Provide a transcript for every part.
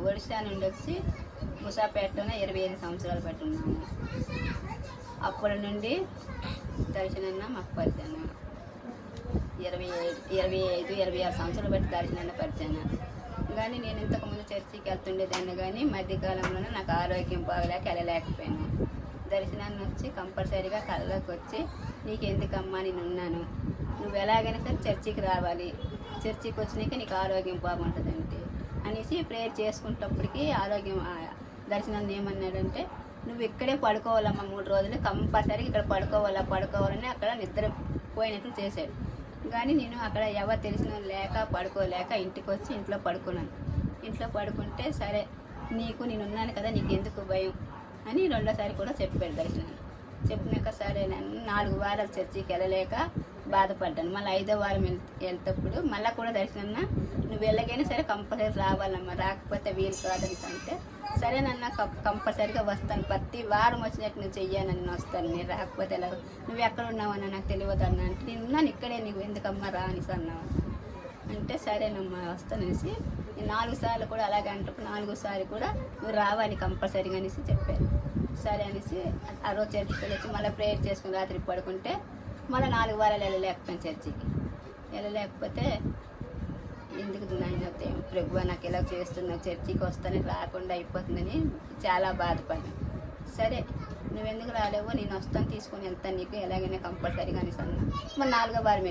ఒడిశా నుండి వచ్చి ముసాపేటలోనే 25 సంవత్సరాలు పెట్టున్నాము. అప్పటి నుండి దర్శనన్న మాకు పరిచయం. 25-26 సంవత్సరాలు బట్టి దర్శనన్న పరిచయం. కానీ నేను ఇంతకుముందు చర్చికి వెళ్తుండేదాన్ని, కానీ మధ్యకాలంలోనే నాకు ఆరోగ్యం బాగలేక వెళ్ళలేకపోయాను. దర్శనాన్ని వచ్చి కంపల్సరీగా కళ్ళకి వచ్చి, నీకెందుకమ్మా నేను ఉన్నాను, నువ్వు ఎలాగైనా సరే చర్చికి రావాలి, చర్చికి వచ్చినాక నీకు ఆరోగ్యం బాగుంటుందంటే అనేసి ప్రేయర్ చేసుకునేటప్పటికి ఆరోగ్యం దర్శనాన్ని ఏమన్నాడంటే, నువ్వు ఇక్కడే పడుకోవాలమ్మా 3 రోజులు కంపల్సరీగా ఇక్కడ పడుకోవాలని అక్కడ నిద్ర పోయినట్లు చేశాడు. కానీ నేను అక్కడ ఎవరు తెలిసిన పడుకోలేక ఇంటికి వచ్చి ఇంట్లో పడుకున్నాను. ఇంట్లో పడుకుంటే సరే నీకు నేనున్నాను కదా, నీకు ఎందుకు భయం అని రెండోసారి కూడా చెప్పాడు దర్శనాన్ని. చెప్పినాక సరే నేను 4 వారాలు చర్చికి వెళ్ళలేక బాధపడ్డాను. మళ్ళీ 5వ వారం వెళ్తేప్పుడు మళ్ళీ కూడా దర్శనన్న నువ్వు వెళ్ళగానే సరే కంపల్సరీ రావాలమ్మా, రాకపోతే వీలు కాదని అంటే సరేనన్నా కంపల్సరీగా వస్తాను, ప్రతి వారం వచ్చినట్టు నువ్వు చెయ్యానని వస్తాను, నేను రాకపోతే ఎలా, నువ్వు ఎక్కడ ఉన్నావన్నా నాకు తెలియదు అన్నా అంటే, నేను ఉన్నాను ఇక్కడే, నీకు ఎందుకమ్మా రా అనేసి అన్నావు అంటే సరేనమ్మా వస్తాననేసి 4 సార్లు కూడా అలాగే అంటే 4సారి కూడా నువ్వు రావాలి కంపల్సరీగా అనేసి చెప్పారు. సరే అనేసి ఆ రోజు చర్చికి వచ్చి మళ్ళీ ప్రేయర్ చేసుకుని రాత్రి పడుకుంటే మళ్ళీ 4 వారాలు వెళ్ళలేకపోయాను చర్చికి. వెళ్ళలేకపోతే ఎందుకు నాయన ప్రభువా నాకు ఇలా చేస్తున్నావు, చర్చికి వస్తానే రాకుండా అయిపోతుందని చాలా బాధపడ్డాను. సరే నువ్వెందుకు రాలేవో, నేను వస్తాను తీసుకొని వెళ్తాను నీకు ఎలాగైనా కంపల్సరీగా అనేసి అన్నా. మరి 4వ వారం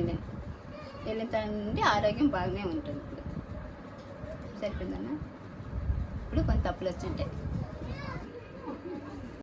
వెళ్ళిన తన నుండి ఆరోగ్యం బాగానే ఉంటుంది. ఇప్పుడు సరిపోయిందన్నా. ఇప్పుడు కొంత తప్పులు వచ్చింటాయి.